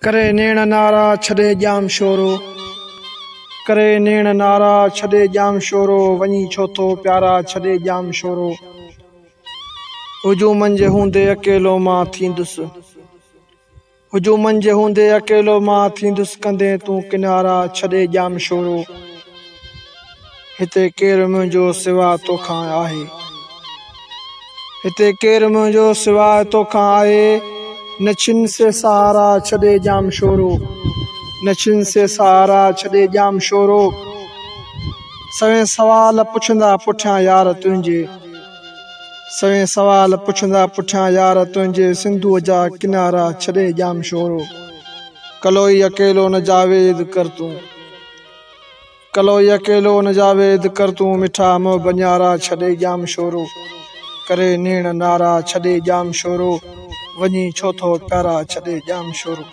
करे नेण नारा छॾे जाम शोरो करे नेण नारा छॾे जाम शोरो वञी छो थो प्यारा छॾे जाम शोरो हुजूमनि जे हूंदे अकेलो मां थींदुसि हुजूमनि जे हूंदे अकेलो मां थींदुसि कंदे तूं किनारा छॾे जाम शोरो हिते केरु मुंहिंजो सिवा तोखां आहे हिते केरु मुंहिंजो सिवाइ तोखां आहे न छिन से सहारा छॾे जाम शोरो न छिन से सहारा छॾे जाम शोरो सवें सवाल पुछंदा पुठियां यार तुंहिंजे सवें सवाल पुछंदा पुठियां यार तुंहिंजे सिंधूअ जा किनारा छॾे जाम शोरो कलोई अकेलो न जावेद कर तूं कलोई अकेलो न जावेद कर तूं मिठा मुंहुं बनियारा छॾे जाम शोरो करे नेण नारा छॾे जाम शोरो वञी छो थो प्यारा छॾे जाम शोरो।